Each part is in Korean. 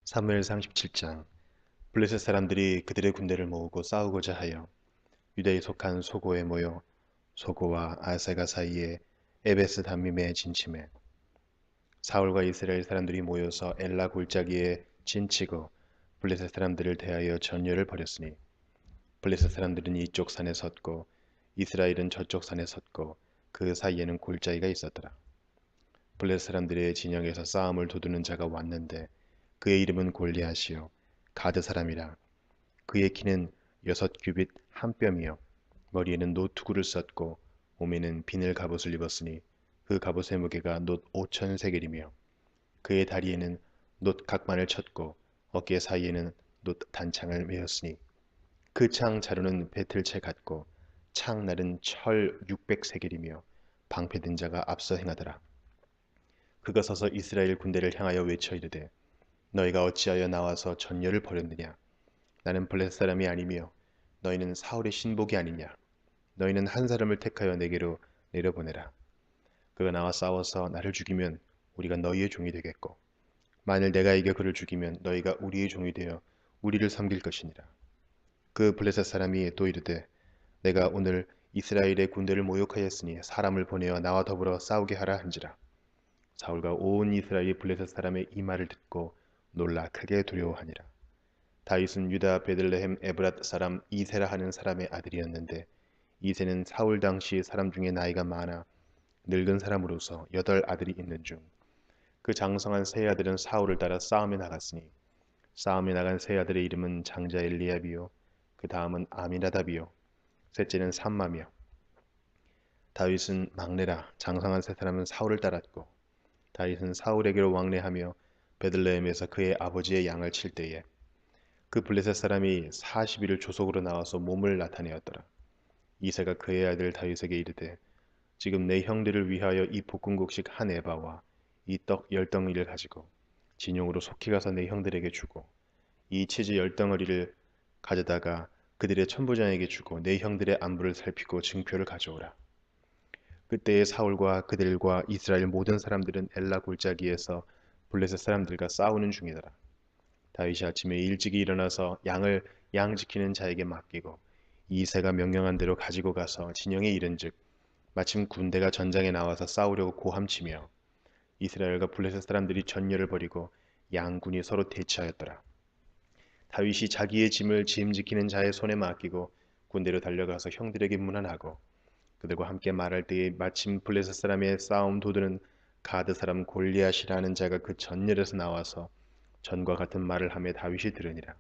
사무엘상 17장. 블레셋 사람들이 그들의 군대를 모으고 싸우고자 하여 유다에 속한 소고에 모여 소고와 아세가 사이에 에베스 담밈에 진침해 사울과 이스라엘 사람들이 모여서 엘라 골짜기에 진치고 블레셋 사람들을 대하여 전열을 벌였으니 블레셋 사람들은 이쪽 산에 섰고 이스라엘은 저쪽 산에 섰고 그 사이에는 골짜기가 있었더라. 블레셋 사람들의 진영에서 싸움을 도두는 자가 왔는데 그의 이름은 골리앗이요 가드 사람이라. 그의 키는 6규빗 한 뼘이요 머리에는 노투구를 썼고 몸에는 비늘 갑옷을 입었으니 그 갑옷의 무게가 놋 5천 세겔이며 그의 다리에는 놋 각만을 쳤고 어깨 사이에는 놋 단창을 메었으니 그 창 자루는 배틀채 같고 창날은 철 600세겔이며 방패든 자가 앞서 행하더라. 그가 서서 이스라엘 군대를 향하여 외쳐 이르되 너희가 어찌하여 나와서 전열을 벌였느냐. 나는 블레셋 사람이 아니며 너희는 사울의 신복이 아니냐. 너희는 한 사람을 택하여 내게로 내려보내라. 그가 나와 싸워서 나를 죽이면 우리가 너희의 종이 되겠고 만일 내가 이겨 그를 죽이면 너희가 우리의 종이 되어 우리를 섬길 것이니라. 그 블레셋 사람이 또 이르되 내가 오늘 이스라엘의 군대를 모욕하였으니 사람을 보내어 나와 더불어 싸우게 하라 한지라. 사울과 온 이스라엘이 블레셋 사람의 이 말을 듣고 놀라 크게 두려워하니라. 다윗은 유다 베들레헴 에브랏 사람 이세라 하는 사람의 아들이었는데 이세는 사울 당시 사람 중에 나이가 많아 늙은 사람으로서 8 아들이 있는 중 그 장성한 세 아들은 사울을 따라 싸움에 나갔으니 싸움에 나간 세 아들의 이름은 장자 엘리압이요 그 다음은 아미나답이요 셋째는 삼마며 다윗은 막내라. 장성한 세 사람은 사울을 따랐고 다윗은 사울에게로 왕래하며 베들레헴에서 그의 아버지의 양을 칠 때에 그 블레셋 사람이 40일을 조속으로 나와서 몸을 나타내었더라. 이새가 그의 아들 다윗에게 이르되 지금 내 형들을 위하여 이 볶음국식 한 에바와 이 떡 10덩이를 가지고 진용으로 속히 가서 내 형들에게 주고 이 치즈 10덩어리를 가져다가 그들의 천부장에게 주고 내 형들의 안부를 살피고 증표를 가져오라. 그때에 사울과 그들과 이스라엘 모든 사람들은 엘라 골짜기에서 블레셋 사람들과 싸우는 중이더라. 다윗이 아침에 일찍이 일어나서 양을 양 지키는 자에게 맡기고 이새가 명령한 대로 가지고 가서 진영에 이른즉 마침 군대가 전장에 나와서 싸우려고 고함치며 이스라엘과 블레셋 사람들이 전열을 벌이고 양군이 서로 대치하였더라. 다윗이 자기의 짐을 짐 지키는 자의 손에 맡기고 군대로 달려가서 형들에게 문안하고 그들과 함께 말할 때에 마침 블레셋 사람의 싸움 도두는 가드 사람 골리앗이라는 자가 그 전열에서 나와서 전과 같은 말을 하며 다윗이 들으니라.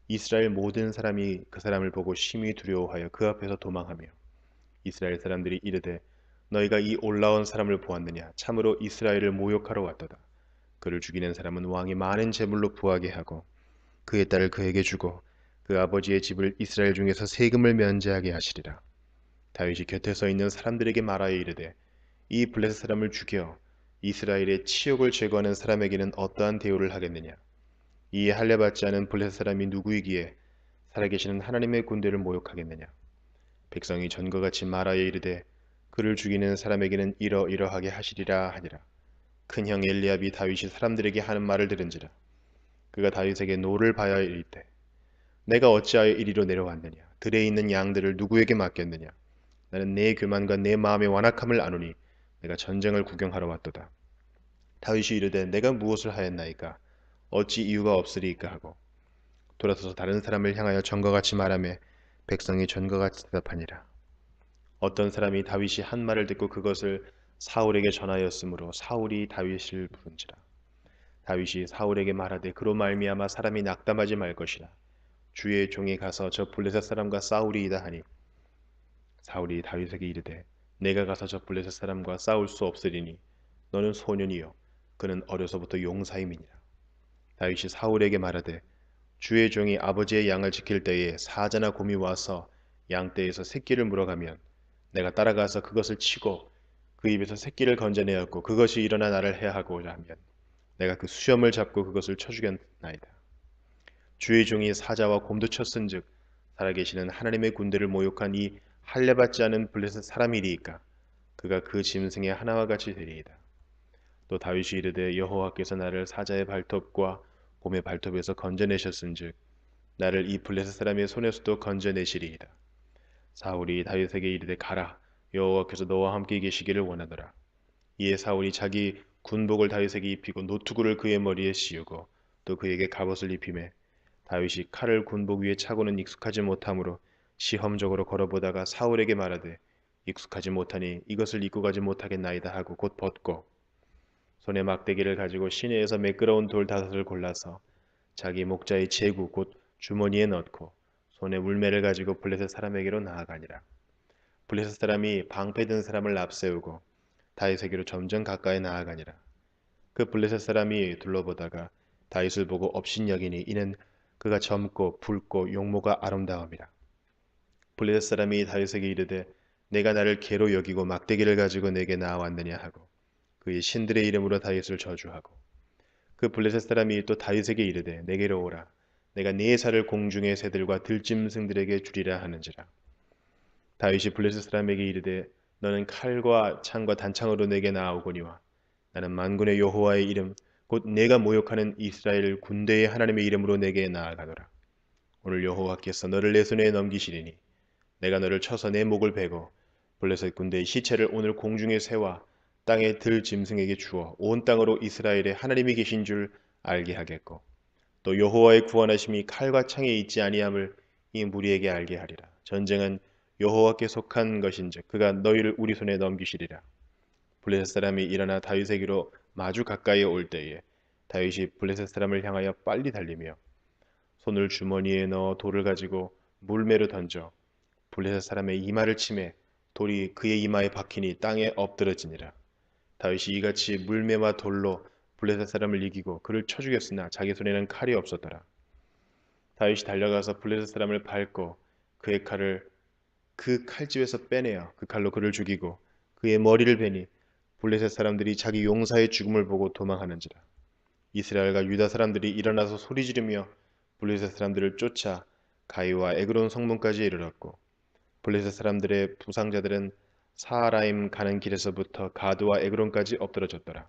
이스라엘 모든 사람이 그 사람을 보고 심히 두려워하여 그 앞에서 도망하며 이스라엘 사람들이 이르되 너희가 이 올라온 사람을 보았느냐. 참으로 이스라엘을 모욕하러 왔도다. 그를 죽이는 사람은 왕이 많은 재물로 부하게 하고 그의 딸을 그에게 주고 그 아버지의 집을 이스라엘 중에서 세금을 면제하게 하시리라. 다윗이 곁에 서 있는 사람들에게 말하여 이르되 이 블레셋 사람을 죽여 이스라엘의 치욕을 제거하는 사람에게는 어떠한 대우를 하겠느냐. 이에 할례받지 않은 블레셋 사람이 누구이기에 살아계시는 하나님의 군대를 모욕하겠느냐. 백성이 전과 같이 말하여 이르되 그를 죽이는 사람에게는 이러이러하게 하시리라 하니라. 큰형 엘리압이 다윗이 사람들에게 하는 말을 들은지라. 그가 다윗에게 노를 바야 이르되 내가 어찌하여 이리로 내려왔느냐. 들에 있는 양들을 누구에게 맡겼느냐. 나는 내 교만과 내 마음의 완악함을 아노니 내가 전쟁을 구경하러 왔도다. 다윗이 이르되 내가 무엇을 하였나이까. 어찌 이유가 없으리이까 하고 돌아서서 다른 사람을 향하여 전과 같이 말하며 백성이 전과 같이 대답하니라. 어떤 사람이 다윗이 한 말을 듣고 그것을 사울에게 전하였으므로 사울이 다윗을 부른지라. 다윗이 사울에게 말하되 그로 말미암아 사람이 낙담하지 말 것이라. 주의 종이 가서 저 블레셋 사람과 싸우리이다 하니 사울이 다윗에게 이르되 내가 가서 저 블레셋 사람과 싸울 수 없으리니 너는 소년이요 그는 어려서부터 용사임이니라. 다윗이 사울에게 말하되 주의 종이 아버지의 양을 지킬 때에 사자나 곰이 와서 양떼에서 새끼를 물어가면 내가 따라가서 그것을 치고 그 입에서 새끼를 건져내었고 그것이 일어나 나를 해하고자 하면 내가 그 수염을 잡고 그것을 쳐 죽였나이다. 주의 종이 사자와 곰도 쳤은즉 살아계시는 하나님의 군대를 모욕한 이 할례받지 않은 블레셋 사람이리이까 그가 그 짐승의 하나와 같이 되리이다. 또 다윗이 이르되 여호와께서 나를 사자의 발톱과 곰의 발톱에서 건져내셨은즉 나를 이 블레셋 사람의 손에서도 건져내시리이다. 사울이 다윗에게 이르되 가라, 여호와께서 너와 함께 계시기를 원하노라. 이에 사울이 자기 군복을 다윗에게 입히고 노투구를 그의 머리에 씌우고 또 그에게 갑옷을 입히매 다윗이 칼을 군복 위에 차고는 익숙하지 못하므로 시험적으로 걸어보다가 사울에게 말하되 익숙하지 못하니 이것을 입고 가지 못하겠나이다 하고 곧 벗고 손에 막대기를 가지고 시내에서 매끄러운 돌 5을 골라서 자기 목자의 제구 곧 주머니에 넣고 손에 물매를 가지고 블레셋 사람에게로 나아가니라. 블레셋 사람이 방패든 사람을 앞세우고 다윗에게로 점점 가까이 나아가니라. 그 블레셋 사람이 둘러보다가 다윗을 보고 업신여기니 이는 그가 젊고 붉고 용모가 아름다움이라. 블레셋 사람이 다윗에게 이르되 내가 나를 개로 여기고 막대기를 가지고 내게 나아왔느냐 하고 그의 신들의 이름으로 다윗을 저주하고 그 블레셋 사람이 또 다윗에게 이르되 내게로 오라 내가 네 살을 공중의 새들과 들짐승들에게 주리라 하는지라. 다윗이 블레셋 사람에게 이르되 너는 칼과 창과 단창으로 내게 나아오거니와 나는 만군의 여호와의 이름 곧 내가 모욕하는 이스라엘 군대의 하나님의 이름으로 내게 나아가노라. 오늘 여호와께서 너를 내 손에 넘기시리니 내가 너를 쳐서 내 목을 베고 블레셋 군대의 시체를 오늘 공중의 새와 땅의 들 짐승에게 주어 온 땅으로 이스라엘의 하나님이 계신 줄 알게 하겠고 또 여호와의 구원하심이 칼과 창에 있지 아니함을 이 무리에게 알게 하리라. 전쟁은 여호와께 속한 것인즉 그가 너희를 우리 손에 넘기시리라. 블레셋 사람이 일어나 다윗에게로 마주 가까이 올 때에 다윗이 블레셋 사람을 향하여 빨리 달리며 손을 주머니에 넣어 돌을 가지고 물매로 던져 블레셋 사람의 이마를 치매 돌이 그의 이마에 박히니 땅에 엎드러지니라. 다윗이 이같이 물매와 돌로 블레셋 사람을 이기고 그를 쳐 죽였으나 자기 손에는 칼이 없었더라. 다윗이 달려가서 블레셋 사람을 밟고 그의 칼을 그 칼집에서 빼내어 그 칼로 그를 죽이고 그의 머리를 베니 블레셋 사람들이 자기 용사의 죽음을 보고 도망하는지라. 이스라엘과 유다 사람들이 일어나서 소리 지르며 블레셋 사람들을 쫓아 가이와 에그론 성문까지 이르렀고 블레셋 사람들의 부상자들은 사하라임 가는 길에서부터 가드와 에그론까지 엎드러졌더라.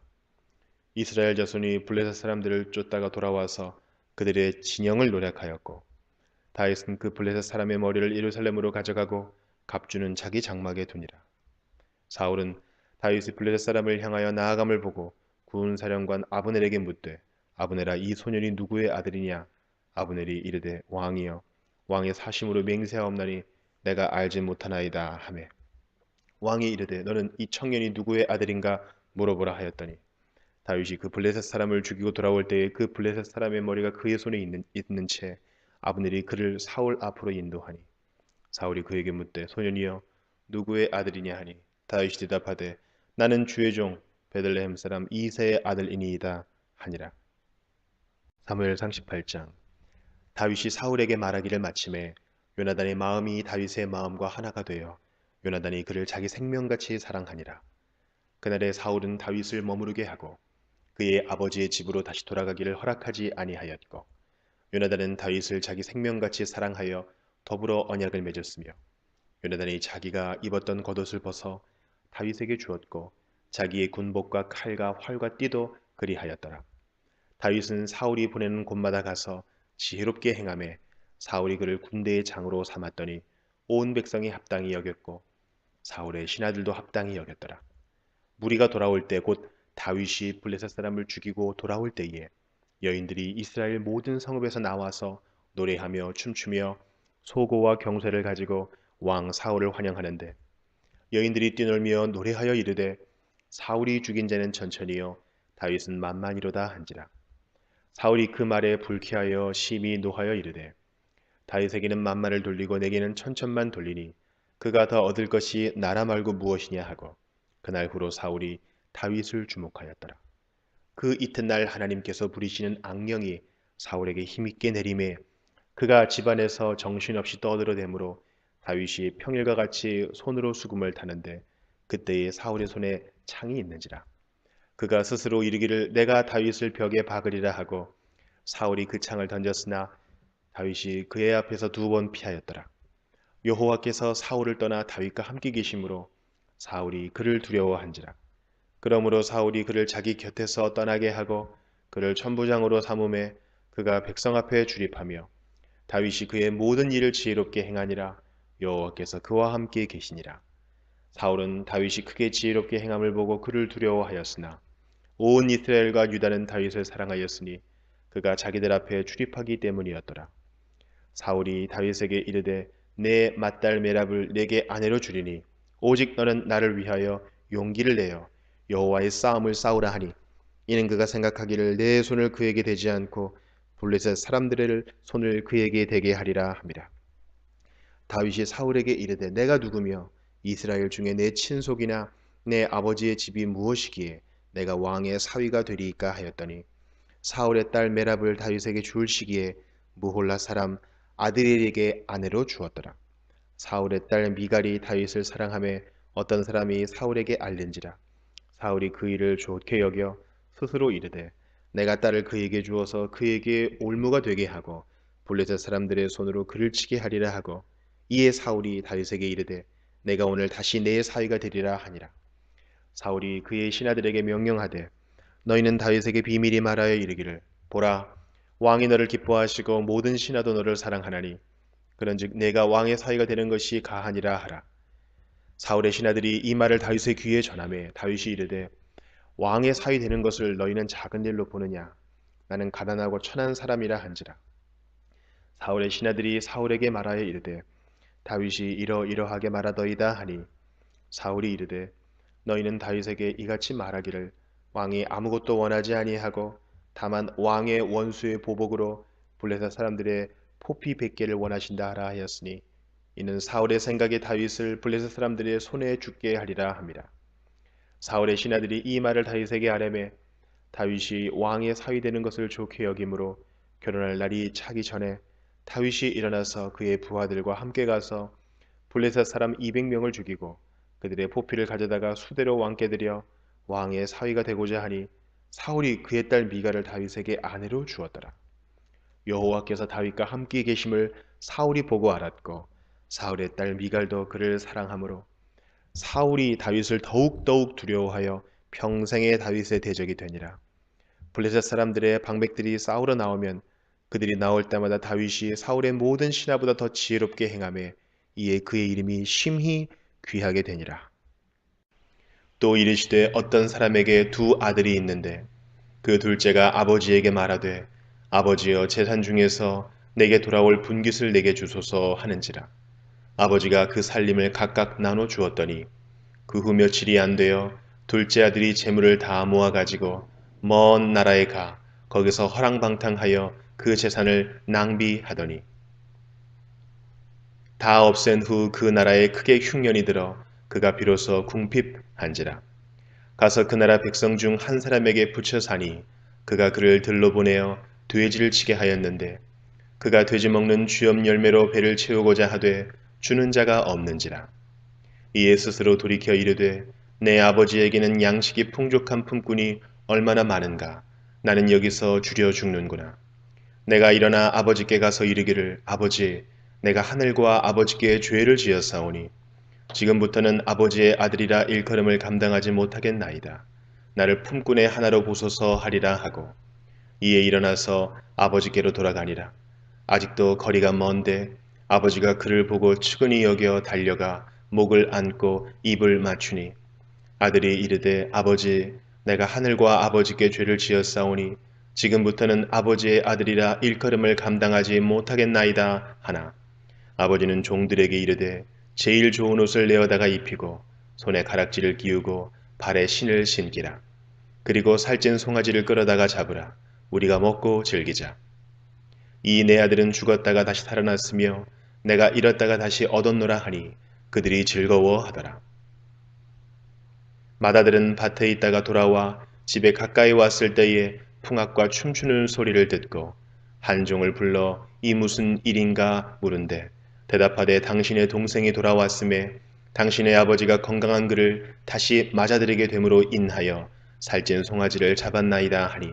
이스라엘 자손이 블레셋 사람들을 쫓다가 돌아와서 그들의 진영을 노략하였고 다윗은 그 블레셋 사람의 머리를 예루살렘으로 가져가고 갑주는 자기 장막에 두니라. 사울은 다윗이 블레셋 사람을 향하여 나아감을 보고 군 사령관 아브넬에게 묻되 아브넬아 이 소년이 누구의 아들이냐. 아브넬이 이르되 왕이여 왕의 사심으로 맹세하옵나니 내가 알지 못하나이다 하매 왕이 이르되 너는 이 청년이 누구의 아들인가 물어보라 하였더니 다윗이 그 블레셋 사람을 죽이고 돌아올 때에 그 블레셋 사람의 머리가 그의 손에 있는 채 아브넬이 그를 사울 앞으로 인도하니 사울이 그에게 묻되 소년이여 누구의 아들이냐 하니 다윗이 대답하되 나는 주의 종 베들레헴 사람 이새의 아들이니이다 하니라. 사무엘 38장. 다윗이 사울에게 말하기를 마침에 요나단의 마음이 다윗의 마음과 하나가 되어 요나단이 그를 자기 생명같이 사랑하니라. 그날에 사울은 다윗을 머무르게 하고 그의 아버지의 집으로 다시 돌아가기를 허락하지 아니하였고 요나단은 다윗을 자기 생명같이 사랑하여 더불어 언약을 맺었으며 요나단이 자기가 입었던 겉옷을 벗어 다윗에게 주었고 자기의 군복과 칼과 활과 띠도 그리하였더라. 다윗은 사울이 보내는 곳마다 가서 지혜롭게 행하매 사울이 그를 군대의 장으로 삼았더니 온 백성이 합당히 여겼고 사울의 신하들도 합당히 여겼더라. 무리가 돌아올 때 곧 다윗이 블레셋 사람을 죽이고 돌아올 때에 여인들이 이스라엘 모든 성읍에서 나와서 노래하며 춤추며 소고와 경쇠를 가지고 왕 사울을 환영하는데 여인들이 뛰놀며 노래하여 이르되 사울이 죽인 자는 천천히요 다윗은 만만히로다 한지라. 사울이 그 말에 불쾌하여 심히 노하여 이르되 다윗에게는 만만을 돌리고 내게는 천천만 돌리니 그가 더 얻을 것이 나라 말고 무엇이냐 하고 그날 후로 사울이 다윗을 주목하였더라. 그 이튿날 하나님께서 부리시는 악령이 사울에게 힘있게 내림에 그가 집안에서 정신없이 떠들어대므로 다윗이 평일과 같이 손으로 수금을 타는데 그때에 사울의 손에 창이 있는지라. 그가 스스로 이르기를 내가 다윗을 벽에 박으리라 하고 사울이 그 창을 던졌으나 다윗이 그의 앞에서 2번 피하였더라. 여호와께서 사울을 떠나 다윗과 함께 계심으로 사울이 그를 두려워한지라. 그러므로 사울이 그를 자기 곁에서 떠나게 하고 그를 천부장으로 삼음에 그가 백성 앞에 출입하며 다윗이 그의 모든 일을 지혜롭게 행하니라. 여호와께서 그와 함께 계시니라. 사울은 다윗이 크게 지혜롭게 행함을 보고 그를 두려워하였으나 온 이스라엘과 유다는 다윗을 사랑하였으니 그가 자기들 앞에 출입하기 때문이었더라. 사울이 다윗에게 이르되 내 맏딸 메랍을 내게 아내로 주리니 오직 너는 나를 위하여 용기를 내어 여호와의 싸움을 싸우라 하니 이는 그가 생각하기를 내 손을 그에게 대지 않고 블레셋 사람들의 손을 그에게 대게 하리라 함이라. 다윗이 사울에게 이르되 내가 누구며 이스라엘 중에 내 친속이나 내 아버지의 집이 무엇이기에 내가 왕의 사위가 되리이까 하였더니 사울의 딸 메랍을 다윗에게 줄 시기에 무홀라 사람 아드리엘에게 아내로 주었더라. 사울의 딸 미갈이 다윗을 사랑하며 어떤 사람이 사울에게 알린지라. 사울이 그 일을 좋게 여겨 스스로 이르되 내가 딸을 그에게 주어서 그에게 올무가 되게 하고 블레셋 사람들의 손으로 그를 치게 하리라 하고 이에 사울이 다윗에게 이르되 내가 오늘 다시 내 사위가 되리라 하니라. 사울이 그의 신하들에게 명령하되 너희는 다윗에게 비밀히 말하여 이르기를 보라 왕이 너를 기뻐하시고 모든 신하도 너를 사랑하나니 그런즉 내가 왕의 사위가 되는 것이 가하니라 하라. 사울의 신하들이 이 말을 다윗의 귀에 전하매 다윗이 이르되 왕의 사위 되는 것을 너희는 작은 일로 보느냐 나는 가난하고 천한 사람이라 한지라. 사울의 신하들이 사울에게 말하여 이르되 다윗이 이러이러하게 말하더이다 하니 사울이 이르되 너희는 다윗에게 이같이 말하기를 왕이 아무것도 원하지 아니하고 다만 왕의 원수의 보복으로 블레셋 사람들의 포피 100개를 원하신다 하라 하였으니 이는 사울의 생각에 다윗을 블레셋 사람들의 손에 죽게 하리라 함이라. 사울의 신하들이 이 말을 다윗에게 아뢰매 다윗이 왕의 사위 되는 것을 좋게 여김으로 결혼할 날이 차기 전에 다윗이 일어나서 그의 부하들과 함께 가서 블레셋 사람 200명을 죽이고 그들의 포피를 가져다가 수대로 왕께 드려 왕의 사위가 되고자 하니 사울이 그의 딸 미갈을 다윗에게 아내로 주었더라. 여호와께서 다윗과 함께 계심을 사울이 보고 알았고 사울의 딸 미갈도 그를 사랑하므로 사울이 다윗을 더욱 두려워하여 평생의 다윗의 대적이 되니라. 블레셋 사람들의 방백들이 싸우러 나오면 그들이 나올 때마다 다윗이 사울의 모든 신하보다 더 지혜롭게 행하며 이에 그의 이름이 심히 귀하게 되니라. 또 이르시되 어떤 사람에게 두 아들이 있는데 그 둘째가 아버지에게 말하되 아버지여 재산 중에서 내게 돌아올 분깃을 내게 주소서 하는지라. 아버지가 그 살림을 각각 나눠 주었더니 그 후 며칠이 안 되어 둘째 아들이 재물을 다 모아 가지고 먼 나라에 가 거기서 허랑방탕하여 그 재산을 낭비하더니 다 없앤 후 그 나라에 크게 흉년이 들어 그가 비로소 궁핍한지라. 가서 그 나라 백성 중 한 사람에게 붙여 사니 그가 그를 들러 보내어 돼지를 치게 하였는데 그가 돼지 먹는 쥐염 열매로 배를 채우고자 하되 주는 자가 없는지라. 이에 스스로 돌이켜 이르되 내 아버지에게는 양식이 풍족한 품꾼이 얼마나 많은가. 나는 여기서 주려 죽는구나. 내가 일어나 아버지께 가서 이르기를 아버지 내가 하늘과 아버지께 죄를 지었사오니 지금부터는 아버지의 아들이라 일컬음을 감당하지 못하겠나이다. 나를 품꾼의 하나로 보소서 하리라 하고 이에 일어나서 아버지께로 돌아가니라. 아직도 거리가 먼데 아버지가 그를 보고 측은히 여겨 달려가 목을 안고 입을 맞추니 아들이 이르되 아버지 내가 하늘과 아버지께 죄를 지었사오니 지금부터는 아버지의 아들이라 일컬음을 감당하지 못하겠나이다 하나 아버지는 종들에게 이르되 제일 좋은 옷을 내어다가 입히고 손에 가락지를 끼우고 발에 신을 신기라. 그리고 살찐 송아지를 끌어다가 잡으라. 우리가 먹고 즐기자. 이 내 아들은 죽었다가 다시 살아났으며 내가 잃었다가 다시 얻었노라 하니 그들이 즐거워하더라. 맏아들은 밭에 있다가 돌아와 집에 가까이 왔을 때에 풍악과 춤추는 소리를 듣고 한 종을 불러 이 무슨 일인가 물은데 대답하되 당신의 동생이 돌아왔음에 당신의 아버지가 건강한 그를 다시 맞아들이게 됨으로 인하여 살찐 송아지를 잡았나이다 하니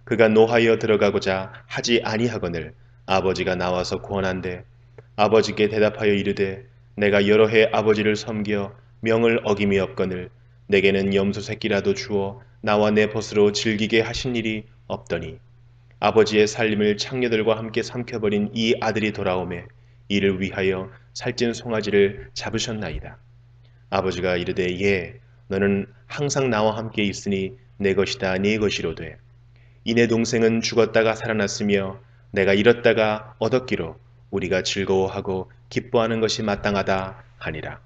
그가 노하여 들어가고자 하지 아니하거늘 아버지가 나와서 권한대 아버지께 대답하여 이르되 내가 여러 해 아버지를 섬겨 명을 어김이 없거늘 내게는 염소 새끼라도 주어 나와 내 벗으로 즐기게 하신 일이 없더니 아버지의 살림을 창녀들과 함께 삼켜버린 이 아들이 돌아오매 이를 위하여 살찐 송아지를 잡으셨나이다. 아버지가 이르되 예, 너는 항상 나와 함께 있으니 내 것이다 네 것이로되 이내 동생은 죽었다가 살아났으며 내가 잃었다가 얻었기로 우리가 즐거워하고 기뻐하는 것이 마땅하다 하니라.